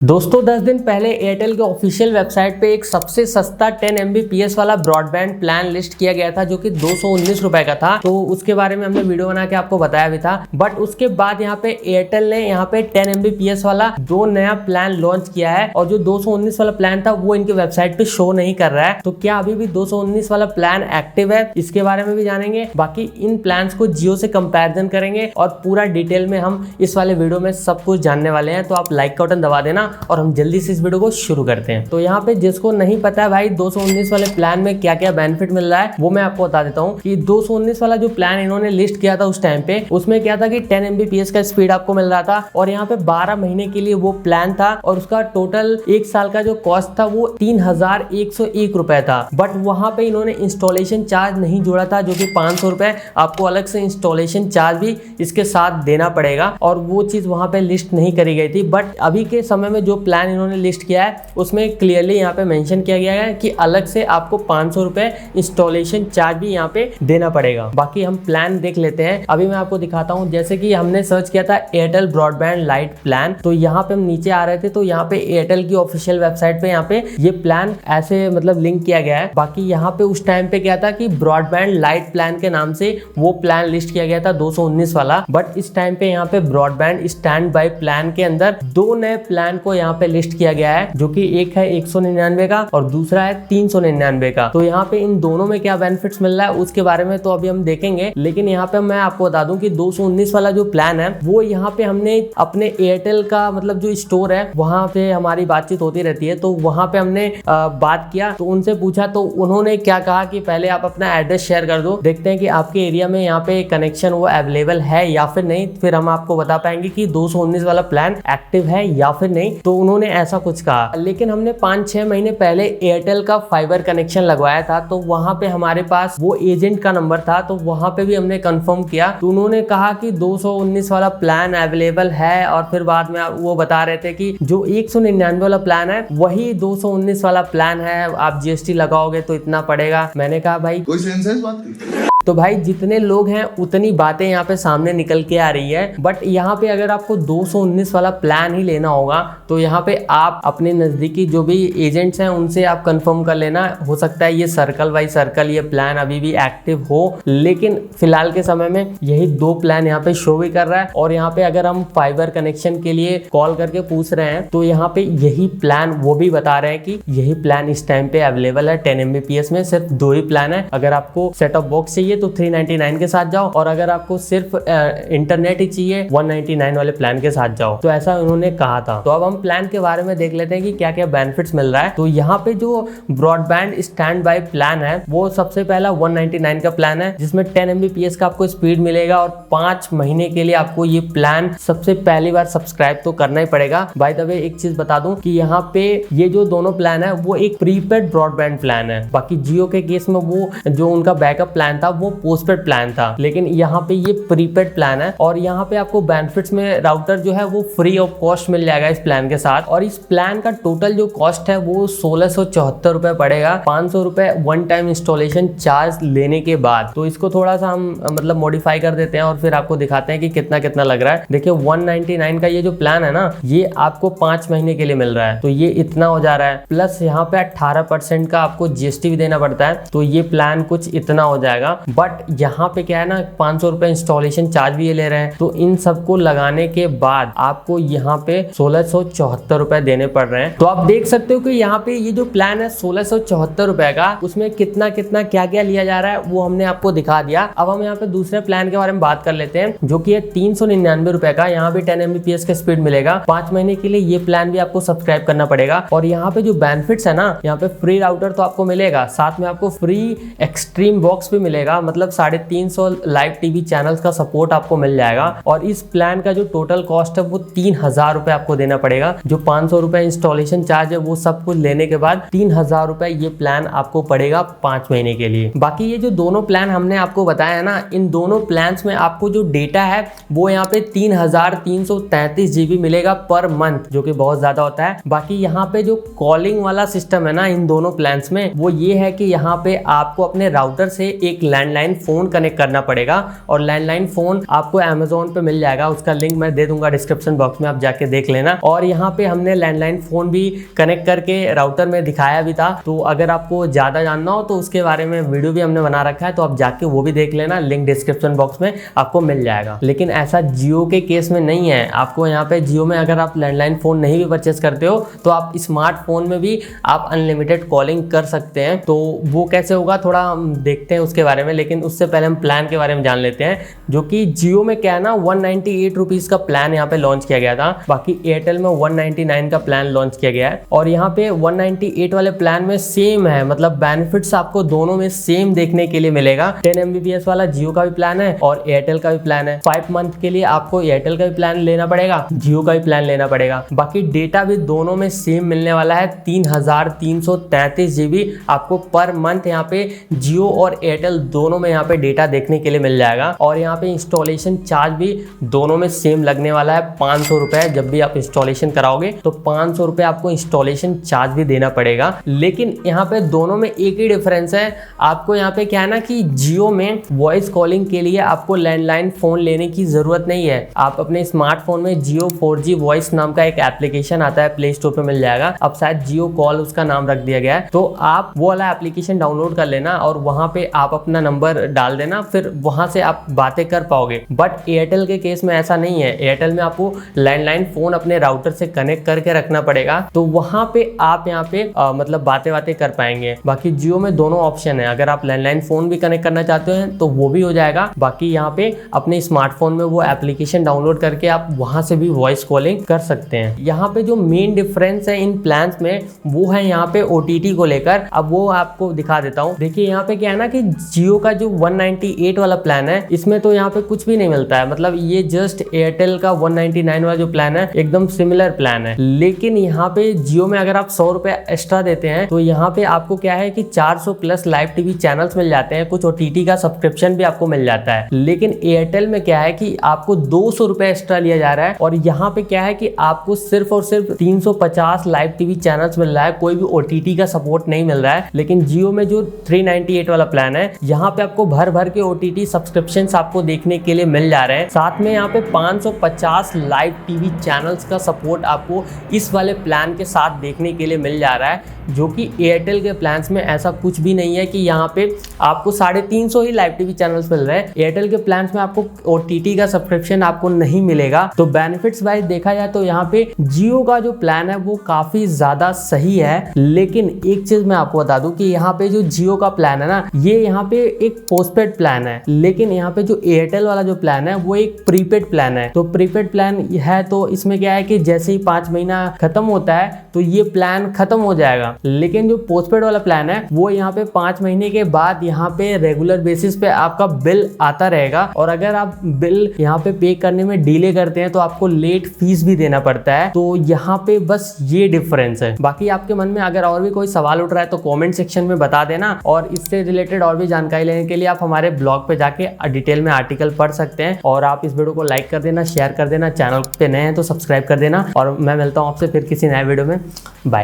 दोस्तों 10 दिन पहले एयरटेल के ऑफिशियल वेबसाइट पे एक सबसे सस्ता 10 Mbps वाला ब्रॉडबैंड प्लान लिस्ट किया गया था जो कि 219 रुपए का था। तो उसके बारे में हमने वीडियो बना के आपको बताया भी था। बट उसके बाद यहाँ पे एयरटेल ने यहाँ पे 10 Mbps वाला जो नया प्लान लॉन्च किया है और जो 219 वाला प्लान था वो इनके वेबसाइट पे शो नहीं कर रहा है। तो क्या अभी भी 219 वाला प्लान एक्टिव है, इसके बारे में भी जानेंगे। बाकी इन प्लान को जियो से कंपेरिजन करेंगे और पूरा डिटेल में हम इस वाले वीडियो में सब कुछ जानने वाले हैं। तो आप लाइक का बटन दबा देना और हम जल्दी से इस वीडियो को शुरू करते हैं। तो यहाँ पे जिसको नहीं पता है भाई 219 वाले प्लान में क्या क्या बेनिफिट मिल रहा है वो मैं आपको बता देता हूँ कि 219 वाला जो प्लान इन्होंने लिस्ट किया था उस टाइम पे उसमें क्या था कि 10 Mbps का स्पीड आपको मिल रहा था और यहाँ पे 12 महीने के लिए वो प्लान था और उसका टोटल एक साल का जो कॉस्ट था वो 3101 रुपए था। बट वहां पे इन्होंने इंस्टॉलेशन चार्ज नहीं जोड़ा था जो कि 500 रुपए आपको अलग से इंस्टॉलेशन चार्ज भी इसके साथ देना पड़ेगा और वो चीज वहां पे लिस्ट नहीं करी गई थी। बट अभी के समय में जो प्लान इन्होंने लिस्ट किया है उसमें क्लियरली यहाँ पे मेंशन किया गया है कि अलग से आपको 500 रुपए इंस्टॉलेशन चार्ज भी यहाँ पे देना पड़ेगा। बाकी हम प्लान देख लेते हैं। अभी मैं आपको दिखाता हूँ। जैसे कि हमने सर्च किया था एयरटेल ब्रॉडबैंड लाइट प्लान, तो यहाँ पे हम नीचे आ रहे थे तो यहाँ पे एयरटेल की ऑफिशियल वेबसाइट पे यहाँ पे ये प्लान ऐसे मतलब लिंक किया गया है। बाकी यहाँ पे उस टाइम पे क्या था कि ब्रॉडबैंड लाइट प्लान के नाम से वो प्लान लिस्ट किया गया था 219 वाला। बट इस टाइम पे यहाँ पे ब्रॉडबैंड स्टैंड बाय प्लान के अंदर दो नए प्लान को यहाँ पे लिस्ट किया गया है जो कि एक है 199 का और दूसरा है 399 का। तो यहाँ पे इन दोनों में क्या बेनिफिट्स मिल रहा है उसके बारे में तो अभी हम देखेंगे। लेकिन यहाँ पे मैं आपको बता दूं कि 219 वाला जो प्लान है वो यहाँ पे हमने अपने एयरटेल का मतलब जो स्टोर है वहां पे हमारी बातचीत होती रहती है। तो वहां पे हमने बात किया तो उनसे पूछा तो उन्होंने क्या कहा कि पहले आप अपना एड्रेस शेयर कर दो, देखते हैं कि आपके एरिया में यहाँ पे कनेक्शन वो अवेलेबल है या फिर नहीं, फिर हम आपको बता पाएंगे कि 219 वाला प्लान एक्टिव है या फिर नहीं। तो उन्होंने ऐसा कुछ कहा। लेकिन हमने 5-6 महीने पहले एयरटेल का फाइबर कनेक्शन लगवाया था तो वहां पे हमारे पास वो एजेंट का नंबर था तो वहां पे भी हमने कंफर्म किया तो उन्होंने कहा कि 219 वाला प्लान अवेलेबल है और फिर बाद में वो बता रहे थे कि जो 199 वाला प्लान है वही 219 वाला प्लान है, आप जीएसटी लगाओगे तो इतना पड़ेगा। मैंने कहा भाई कोई सेंस है इस बात की? तो भाई जितने लोग हैं उतनी बातें यहाँ पे सामने निकल के आ रही है। बट यहाँ पे अगर आपको 219 वाला प्लान ही लेना होगा तो यहाँ पे आप अपने नज़दीकी जो भी एजेंट्स हैं उनसे आप कंफर्म कर लेना। हो सकता है ये सर्कल बाई सर्कल ये प्लान अभी भी एक्टिव हो, लेकिन फिलहाल के समय में यही दो प्लान यहाँ पे शो भी कर रहा है। और यहाँ पे अगर हम फाइबर कनेक्शन के लिए कॉल करके पूछ रहे हैं तो यहाँ पे यही प्लान वो भी बता रहे हैं कि यही प्लान इस टाइम पे अवेलेबल है। 10 Mbps में सिर्फ दो ही प्लान है। अगर आपको सेट ऑफ बॉक्स चाहिए तो 399 के साथ जाओ और अगर आपको सिर्फ इंटरनेट ही चाहिए 199 वाले प्लान के साथ जाओ। तो ऐसा उन्होंने कहा था। तो अब हम प्लान के बारे में देख लेते हैं कि क्या क्या बेनिफिट्स मिल रहा है। तो यहाँ पे जो ब्रॉडबैंड स्टैंड बाय प्लान है वो सबसे पहला 199 का प्लान है जिसमें 10 Mbps का आपको स्पीड मिलेगा और 5 महीने के लिए आपको ये प्लान सबसे पहली बार सब्सक्राइब तो करना ही पड़ेगा। बाय द वे एक चीज बता दूं कि यहाँ पे ये जो दोनों प्लान है वो एक प्रीपेड ब्रॉडबैंड प्लान है। बाकी जियो के केस में वो जो उनका बैकअप प्लान था वो पोस्टपेड प्लान था, लेकिन यहाँ पे ये प्रीपेड प्लान है। और यहाँ पे आपको बेनिफिट्स में राउटर जो है वो फ्री ऑफ कॉस्ट मिल जाएगा इस प्लान के साथ। और इस प्लान का टोटल जो कॉस्ट है वो 1674 रुपए पड़ेगा, 500 रुपए वन टाइम इंस्टॉलेशन चार्ज लेने के बाद। तो इसको थोड़ा सा हम मतलब मॉडिफाई कर देते हैं और फिर आपको दिखाते हैं कि कितना कितना लग रहा है। देखिए 199 का ये जो प्लान है ना ये आपको 5 महीने के लिए मिल रहा है तो ये इतना हो जा रहा है। प्लस यहाँ पे 18% का आपको जीएसटी भी देना पड़ता है तो ये प्लान कुछ इतना हो जाएगा। बट यहाँ पे क्या है ना 500 रुपए इंस्टॉलेशन चार्ज भी ये ले रहे हैं। तो इन सबको लगाने के बाद आपको यहाँ पे 1674 रुपए देने पड़ रहे हैं। तो आप देख सकते हो कि यहाँ पे ये जो प्लान है 1674 रुपए का उसमें कितना कितना क्या क्या लिया जा रहा है वो हमने आपको दिखा दिया। अब हम यहाँ पे दूसरे प्लान के बारे में बात कर लेते हैं जो कि है 399 रुपए का। यहाँ पे 10 Mbps का स्पीड मिलेगा 5 महीने के लिए। ये प्लान भी आपको सब्सक्राइब करना पड़ेगा। और यहाँ पे जो बेनिफिट्स है ना यहाँ पे फ्री राउटर तो आपको मिलेगा, साथ में आपको फ्री एक्सट्रीम बॉक्स भी मिलेगा, मतलब 350 लाइव टीवी चैनल्स का सपोर्ट आपको मिल जाएगा। और इस प्लान का जो टोटल कॉस्ट है वो 3000 रुपए आपको देना पड़ेगा। जो 500 रुपए इंस्टॉलेशन चार्ज है वो सब कुछ लेने के बाद 3000 रुपए ये प्लान आपको पड़ेगा 5 महीने के लिए। बाकी ये जो दोनों प्लान हमने आपको बताया है ना इन दोनों प्लान में आपको जो डेटा है वो यहाँ पे 3333 GB मिलेगा पर मंथ, जो कि बहुत ज्यादा होता है। बाकी यहाँ पे जो कॉलिंग वाला सिस्टम है ना इन दोनों प्लान में वो ये है कि यहाँ पे आपको अपने राउटर से एक लैंड लैंडलाइन फ़ोन कनेक्ट करना पड़ेगा और लैंडलाइन फ़ोन आपको अमेजोन पे मिल जाएगा, उसका लिंक मैं दे दूंगा डिस्क्रिप्शन बॉक्स में, आप जाके देख लेना। और यहाँ पे हमने लैंडलाइन फ़ोन भी कनेक्ट करके राउटर में दिखाया भी था, तो अगर आपको ज़्यादा जानना हो तो उसके बारे में वीडियो भी हमने बना रखा है, तो आप जाके वो भी देख लेना, लिंक डिस्क्रिप्शन बॉक्स में आपको मिल जाएगा। लेकिन ऐसा जियो के केस में नहीं है। आपको यहाँ पे जियो में अगर आप लैंडलाइन फ़ोन नहीं भी परचेस करते हो तो आप स्मार्टफोन में भी आप अनलिमिटेड कॉलिंग कर सकते हैं। तो वो कैसे होगा थोड़ा हम देखते हैं उसके बारे में, लेकिन उससे पहले हम प्लान के बारे में जान लेते हैं। जो कि जियो में क्या है ना, 198 रुपीज़ का प्लान यहाँ पे लॉन्च किया गया था, बाकी एयरटेल में 199 का प्लान लॉन्च किया गया है। और यहाँ पे 198 वाले प्लान में सेम है, मतलब बेनिफिट्स आपको दोनों में सेम देखने के लिए मिलेगा। 10 MBPS वाला जियो का भी प्लान है और एयरटेल का भी प्लान है। 5 मंथ के लिए आपको एयरटेल का भी प्लान लेना पड़ेगा, जियो का भी प्लान लेना पड़ेगा। बाकी डेटा भी दोनों में सेम मिलने वाला है, 3333 GB आपको पर मंथ यहाँ पे जियो और एयरटेल दोनों में यहाँ पे डेटा देखने के लिए मिल जाएगा। और यहाँ पे इंस्टॉलेशन चार्ज भी दोनों में सेम लगने वाला है, 500 रुपए। जब भी आप इंस्टॉलेशन कराओगे तो 500 रुपए आपको इंस्टॉलेशन चार्ज भी देना पड़ेगा। लेकिन यहाँ पे दोनों में एक ही डिफरेंस है, आपको यहाँ पे क्या है ना कि जियो में वॉइस कॉलिंग के लिए आपको लैंडलाइन फोन लेने की जरूरत नहीं है। आप अपने स्मार्टफोन में जियो 4G वॉइस नाम का एक एप्लीकेशन आता है, प्ले स्टोर पे मिल जाएगा। अब शायद जियो कॉल उसका नाम रख दिया गया है, तो आप वो वाला एप्लीकेशन डाउनलोड कर लेना और वहां पे आप अपना नंबर डाल देना, फिर वहां से आप बातें कर पाओगे। बट एयरटेल के केस में ऐसा नहीं है। एयरटेल में आपको लैंडलाइन फोन अपने राउटर से कनेक्ट करके रखना पड़ेगा, तो वहां पे आप यहाँ पे मतलब बातें कर पाएंगे। बाकी जियो में दोनों ऑप्शन है, अगर आप लैंडलाइन फोन भी कनेक्ट करना चाहते हैं तो वो भी हो जाएगा। बाकी यहाँ पे अपने स्मार्टफोन में वो एप्लीकेशन डाउनलोड करके आप वहां से भी वॉइस कॉलिंग कर सकते हैं। यहाँ पे जो मेन डिफरेंस है इन प्लान्स में वो है यहाँ पे OTT को लेकर। अब वो आपको दिखा देता हूँ। देखिए यहाँ पे क्या है ना कि जियो का जो 198 वाला प्लान है इसमें तो यहाँ पे कुछ भी नहीं मिलता है, मतलब ये जस्ट एयरटेल का 199 वाला जो प्लान है एकदम सिमिलर प्लान है। लेकिन यहाँ पे जियो में अगर आप 100 रुपए एक्स्ट्रा देते हैं तो यहाँ पे आपको क्या है कि 400 प्लस लाइव टीवी चैनल्स मिल जाते हैं, कुछ OTT का सब्सक्रिप्शन भी आपको मिल जाता है। लेकिन एयरटेल में क्या है कि आपको 200 रुपए एक्स्ट्रा लिया जा रहा है और यहाँ पे क्या है कि आपको सिर्फ और सिर्फ 350 लाइव टीवी चैनल्स मिल रहा है, कोई भी OTT का सपोर्ट नहीं मिल रहा है। लेकिन जियो में जो 398 वाला प्लान है यहाँ पे आपको भर भर के OTT सब्सक्रिप्शन आपको देखने के लिए मिल जा रहे हैं। साथ में यहाँ पे 550 लाइव टीवी चैनल्स का सपोर्ट आपको इस वाले प्लान के साथ देखने के लिए मिल जा रहा है, जो कि एयरटेल के प्लान्स में ऐसा कुछ भी नहीं है कि यहाँ पे आपको 350 ही लाइव टीवी चैनल्स मिल रहे हैं। एयरटेल के प्लान्स में आपको OTT का सब्सक्रिप्शन आपको नहीं मिलेगा। तो बेनिफिट्स वाइज देखा जाए तो यहाँ पे जियो का जो प्लान है वो काफी ज्यादा सही है। लेकिन एक चीज मैं आपको बता दूं कि यहाँ पे जो जियो का प्लान है ना, ये यहाँ पे एक पोस्टपेड प्लान है, लेकिन यहाँ पे जो एयरटेल वाला जो प्लान है वो एक प्रीपेड प्लान है। तो प्रीपेड प्लान है तो इसमें क्या है कि जैसे ही 5 महीना खत्म होता है तो ये प्लान खत्म हो जाएगा। लेकिन जो पोस्टपेड वाला प्लान है वो यहाँ पे 5 महीने के बाद यहाँ पे रेगुलर बेसिस पे आपका बिल आता रहेगा, और अगर आप बिल यहाँ पे करने में डिले करते हैं तो आपको लेट फीस भी देना पड़ता है। तो यहाँ पे बस ये डिफरेंस है। बाकी आपके मन में अगर और भी कोई सवाल उठ रहा है तो कमेंट सेक्शन में बता देना, और इससे रिलेटेड और भी जानकारी लेने के लिए आप हमारे ब्लॉग पे जाके डिटेल में आर्टिकल पढ़ सकते हैं। और आप इस वीडियो को लाइक कर देना, शेयर कर देना, चैनल पे नए हैं तो सब्सक्राइब कर देना, और मैं मिलता हूँ आपसे फिर किसी नए वीडियो में। बाय।